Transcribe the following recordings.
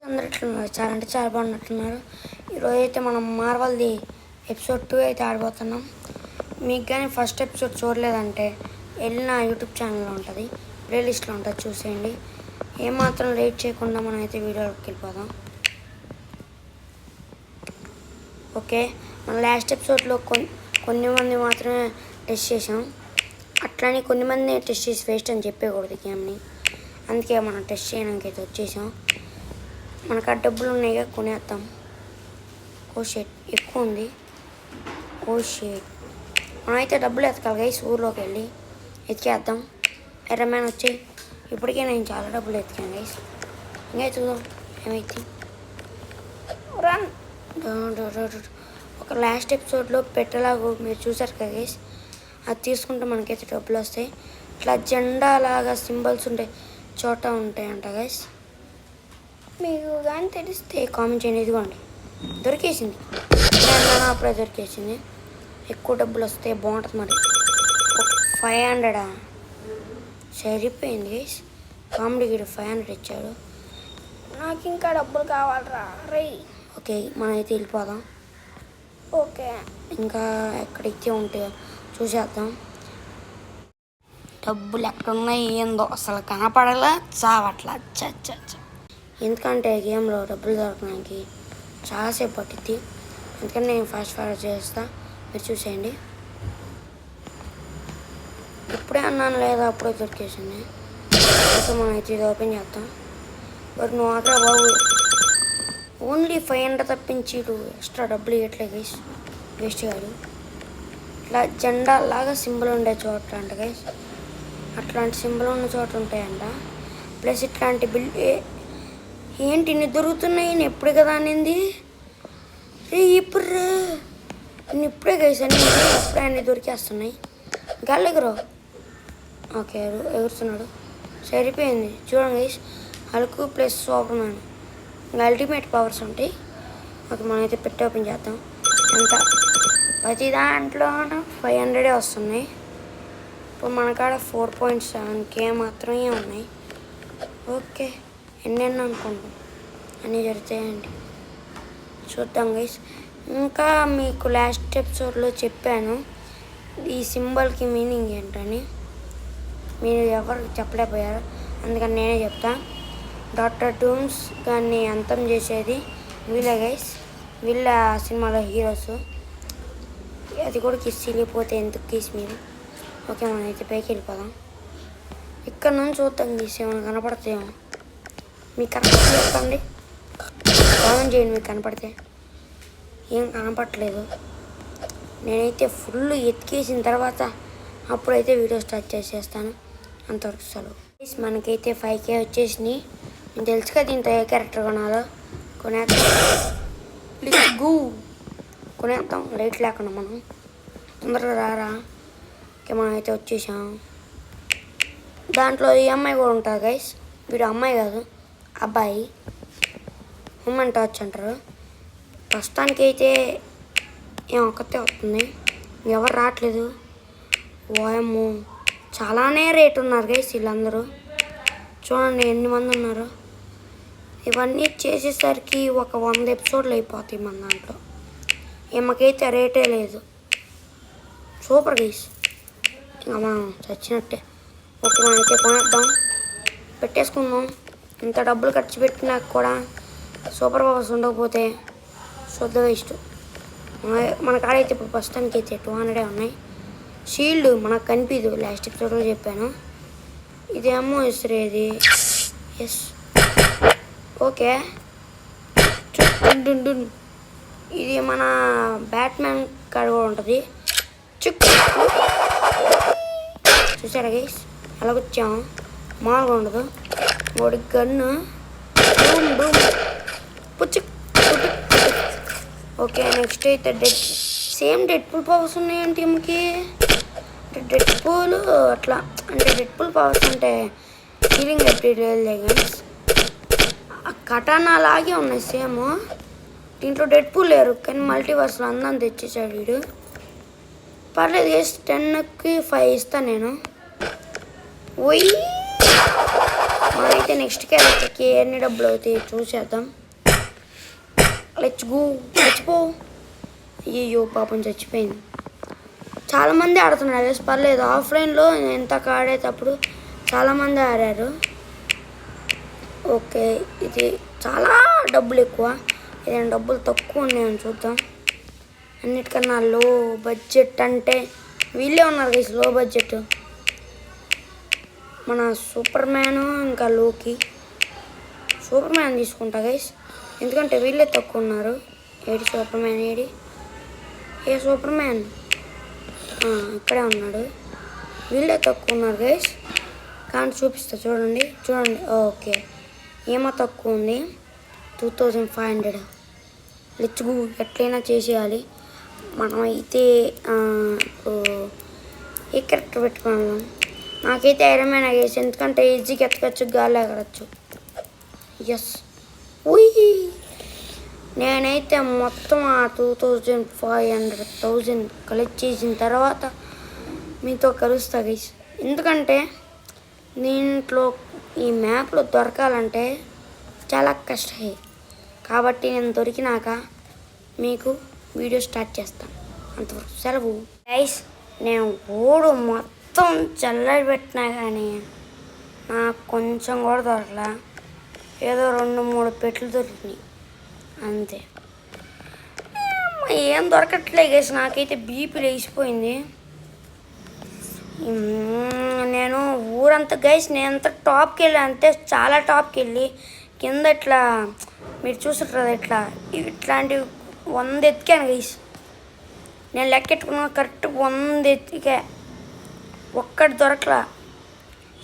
అందరూ ఎట్లున్నారు? చాలా బాగున్నట్టున్నారు. ఈరోజు అయితే మనం మార్వల్ది ఎపిసోడ్ 2 అయితే ఆడిపోతున్నాం. మీకు కానీ ఫస్ట్ ఎపిసోడ్ చూడలేదంటే వెళ్ళిన యూట్యూబ్ ఛానల్లో ఉంటుంది, ప్లేలిస్ట్లో ఉంటుంది, చూసేయండి. ఏమాత్రం లేట్ చేయకుండా మనం అయితే వీడియోలోకి వెళ్ళిపోదాం. ఓకే, మన లాస్ట్ ఎపిసోడ్లో కొన్ని మంది మాత్రమే టెస్ట్ చేసాం. అట్లని కొన్ని మంది టెస్ట్ చేసి వేస్ట్ అని చెప్పేయకూడదు గేమ్ని. అందుకే మనం టెస్ట్ చేయడానికి అయితే వచ్చేసాం. మనకు ఆ డబ్బులు ఉన్నాయిగా, కొనేద్దాం. ఓ షేట్ ఎక్కువ ఉంది. ఓ షేట్ మనమైతే డబ్బులు ఎతకాలి గైస్. ఊర్లోకి వెళ్ళి ఎతికేద్దాం. ఎర్రమ్యాన్ వచ్చి ఇప్పటికే నేను చాలా డబ్బులు ఎతికాను గైస్. ఇంకా చూద్దాం ఏమైతే. రన్. ఒక లాస్ట్ ఎపిసోడ్లో పెట్టలాగా మీరు చూసారు కదా గైస్, అది తీసుకుంటే మనకైతే డబ్బులు వస్తాయి. ఇట్లా జెండా లాగా సింబల్స్ ఉంటాయి చోట ఉంటాయంట గైస్. మీకు కానీ తెలిస్తే కామెంట్ చేయండి. ఇదిగోండి, దొరికేసింది. అప్పుడే దొరికేసింది. ఎక్కువ డబ్బులు వస్తే బాగుంటుంది. మరి 500 సరిపోయింది గైస్. కామెడీ గీడు 500 ఇచ్చాడు. నాకు ఇంకా డబ్బులు కావాలరా రై. ఓకే, మనం అయితే వెళ్ళిపోదాం. ఓకే, ఇంకా ఎక్కడైతే ఉంటాయో చూసేద్దాం. డబ్బులు ఎక్కడున్నాయి ఏందో అసలు కనపడలా, చావట్లా. ఎందుకంటే గేమ్లో డబ్బులు దొరకడానికి చాలాసేపు పట్టిద్ది. అందుకని నేను ఫాస్ట్ ఫార్వర్డ్ చేస్తా, మీరు చూసేయండి. ఇప్పుడే అన్నాను లేదా, అప్పుడే దొరికేసింది. అయితే మనం అయితే ఇది ఓపెన్ చేద్దాం. మరి నువ్వు ఆగ్రా బాబు, ఓన్లీ 500 తప్పించి ఎక్స్ట్రా డబ్బులు ఇవ్వట్లే గైస్. వేస్ట్ కాదు. ఇట్లా జెండా లాగా సింబల్ ఉండే చోట అంట గైస్. అట్లాంటి సింబల్ ఉన్న చోట ఉంటాయంట. ప్లస్ ఇట్లాంటి ఏంటి ఇన్ని దొరుకుతున్నాయి, నేను ఎప్పుడు కదా అనింది. ఇప్పుడు నేను ఇప్పుడే గైసాను, అప్పుడే అన్నీ దొరికేస్తున్నాయి. గాలి ఎగురు. ఓకే, ఎగురుతున్నాడు. సరిపోయింది. చూడండి guys, Hulk plus super man ఇంకా అల్టిమేట్ పవర్స్ ఉంటాయి. ఓకే, మనమైతే పెట్టి ఓపెన్ చేద్దాం. ఎంత ప్రతి దాంట్లో 500 వస్తున్నాయి. ఇప్పుడు మన కాడ 4.7K మాత్రమే ఉన్నాయి. ఓకే, ఎన్నెన్నో అనుకుంటాం, అన్నీ జరుగుతాయండి. చూద్దాం గైస్. ఇంకా మీకు లాస్ట్ ఎపిసోడ్లో చెప్పాను ఈ సింబల్కి మీనింగ్ ఏంటని. మీరు ఎవరు చెప్పలేకపోయారు, అందుకని నేనే చెప్తా. డాక్టర్ డూమ్స్ గారిని అంతం చేసేది వీళ్ళే గైస్. వీళ్ళ సినిమాలో హీరోస్. అది కూడా కిస్ వెళ్ళిపోతే ఎందుకు కిస్ మీరు. ఓకే, మనం అయితే పైకి వెళ్ళిపోదాం. ఇక్కడ నుంచి చూద్దాం గీస్, ఏమైనా కనపడతాయేమో. మీకు కనపడితే చెప్పండి, కామెంట్ చేయండి. మీకు కనపడితే. ఏం కనపడట్లేదు. నేనైతే ఫుల్ ఎతికేసిన తర్వాత అప్పుడైతే వీడియో స్టార్ట్ చేసేస్తాను. అంతవరకు సెలవు. మనకైతే 5K వచ్చేసినాయి. నేను తెలుసు కదా దీంతో ఏ క్యారెక్టర్ కొనాలో. కొనేద్దాం లైట్ లేకుండా. మనం తొందరగా రారా. ఓకే, మనం అయితే వచ్చేసాం. దాంట్లో ఈ అమ్మాయి కూడా ఉంటుంది గైస్. వీడు అమ్మాయి కాదు, అబ్బాయి. హ్యూమన్ టార్చ్ అంటారు. ప్రస్తుతానికి అయితే ఒక్కతే వస్తుంది, ఎవరు రావట్లేదు. ఓయమ్మో, చాలానే రేట్ ఉన్నారు గైస్ వీళ్ళందరూ. చూడండి ఎన్ని మంది ఉన్నారు. ఇవన్నీ చేసేసరికి ఒక 100 ఎపిసోడ్లు అయిపోతాయి మన దాంట్లో. ఏమకైతే రేటే లేదు. సూపర్ గైస్, ఇంకా మనం చచ్చినట్టే. ఓకే, మనమైతే కొనేద్దాం, పెట్టేసుకుందాం. ఇంత డబ్బులు ఖర్చు పెట్టినా కూడా సూపర్ పవర్స్ ఉండకపోతే శుద్ధ వేస్ట్. మన కాడైతే ఇప్పుడు ప్రస్తుతానికి అయితే 200 ఉన్నాయి. షీల్డ్ మనకు కనిపించదు, లాస్ట్ ఎపిసోడ్లో చెప్పాను. ఇదేమో ఇసురేది. Yes, okay. ఇది మన బ్యాట్మ్యాన్ కాడ కూడా ఉంటుంది. చూసారా గైస్, అలాగొచ్చాము. మామూలుగా ఉండదు. వాడి గన్ను ఓకే, నెక్స్ట్ అయితే సేమ్ డెడ్ పూల్ పవర్స్ ఉన్నాయంటే ఈమెకి. డెడ్ పూల్ అట్లా అంటే డెడ్ పూల్ పవర్స్ అంటే హీలింగ్ ఎబిలిటీ గైస్. ఆ కటానా లాగే ఉన్నాయి సేమ్. దీంట్లో డెడ్ పూల్ లేరు, కానీ మల్టీవర్స్లో అందరం తెచ్చేసాడు వీడు. పర్లేదు గైస్, 10కి 5 ఇస్తాను నేను. ఓయ్ మనమైతే నెక్స్ట్ క్యారెక్టర్కి ఎన్ని డబ్బులు అవుతాయి చూసేద్దాం. Let's go. చచ్చిపో. అయ్యో పాపం చచ్చిపోయింది. చాలామంది ఆడుతున్నారు గైస్, పర్లేదు. ఆఫ్లైన్లో ఎంత ఆడేటప్పుడు చాలామంది ఆడారు. ఓకే, ఇది చాలా డబ్బులు ఎక్కువ, ఏదైనా డబ్బులు తక్కువ ఉన్నాయని చూద్దాం. అన్నిటికన్నా లో బడ్జెట్ అంటే వీళ్ళే ఉన్నారు గైస్. లో బడ్జెట్ మన సూపర్ మ్యాన్, ఇంకా లోకి. సూపర్ మ్యాన్ తీసుకుంటా గైస్, ఎందుకంటే వీళ్ళే తక్కువ ఉన్నారు. AD super man? ఏడి ఏ సూపర్ మ్యాన్? ఇక్కడే ఉన్నాడు. వీళ్ళే తక్కువ ఉన్నారు గైస్, కానీ చూపిస్తా చూడండి. ఓకే, ఏమో తక్కువ ఉంది, 2500. Let's go. ఎట్లయినా చేసేయాలి. మనమైతే ఏ క్యారెక్టర్ పెట్టుకున్నాం? నాకైతే ఐరన్ మ్యాన్ అయ్యేసి, ఎందుకంటే ఈజీగా ఎత్తకొచ్చు, గాలి ఎగరచ్చు. ఎస్. ఉయ్ నేనైతే మొత్తం ఆ 2500 కలెక్ట్ చేసిన తర్వాత మీతో కలుస్తా గైస్. ఎందుకంటే దీంట్లో ఈ మ్యాప్లో దొరకాలంటే చాలా కష్టమే, కాబట్టి నేను దొరికినాక మీకు వీడియో స్టార్ట్ చేస్తాను. అంతవరకు సెలవు గైస్. నేను ఓడు మొత్తం చల్లడి పెట్టినా కానీ నాకు కొంచెం కూడా దొరకలా. ఏదో 2-3 పెట్లు దొరికినాయి అంతే. ఏం దొరకట్లే గైస్, నాకైతే బీపీ లేచిపోయింది. నేను ఊరంతా గైస్, నేనంతా టాప్కి వెళ్ళి, అంటే చాలా టాప్కి వెళ్ళి కింద ఇట్లా మీరు చూసుంటారు కదా, ఇట్లాంటివి 100 ఎత్తికాను గైస్. నేను లెక్కెట్టుకున్నా కరెక్ట్ 100 ఎత్తికా, ఒక్కటి దొరకలా.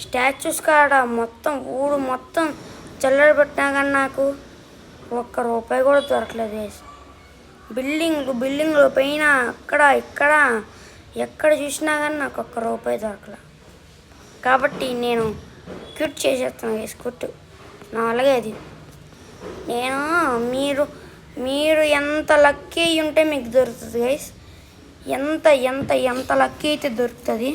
స్టాచ్యూస్ కాడ మొత్తం ఊరు మొత్తం చల్లడి పెట్టినా కానీ నాకు ₹1 కూడా దొరకలేదు గైస్. బిల్డింగ్లు పైన అక్కడ ఇక్కడ ఎక్కడ చూసినా కానీ నాకు ₹1 దొరకలే. కాబట్టి నేను క్విట్ చేసేస్తాను గైస్. నా అలాగే అది. నేను మీరు ఎంత లక్కీ ఉంటే మీకు దొరుకుతుంది గైస్. ఎంత ఎంత ఎంత లక్కీ అయితే దొరుకుతుంది.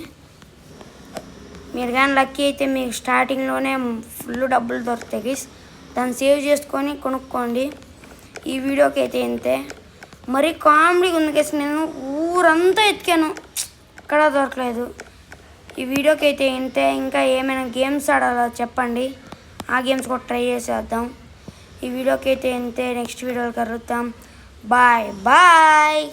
మీరు కానీ లక్కీ అయితే మీకు స్టార్టింగ్లోనే ఫుల్ డబ్బులు దొరుకుతాయి గైస్. దాన్ని సేవ్ చేసుకొని కొనుక్కోండి. ఈ వీడియోకి అయితే ఇంతే. మరి కామెడీగా ఉంది గైస్, నేను ఊరంతా ఎతికాను, ఎక్కడా దొరకలేదు. ఈ వీడియోకి అయితే ఇంతే. ఇంకా ఏమైనా గేమ్స్ ఆడాలో చెప్పండి, ఆ గేమ్స్ కూడా ట్రై చేసేద్దాం. ఈ వీడియోకి అయితే ఇంతే. నెక్స్ట్ వీడియోలో కలుద్దాం. Bye bye.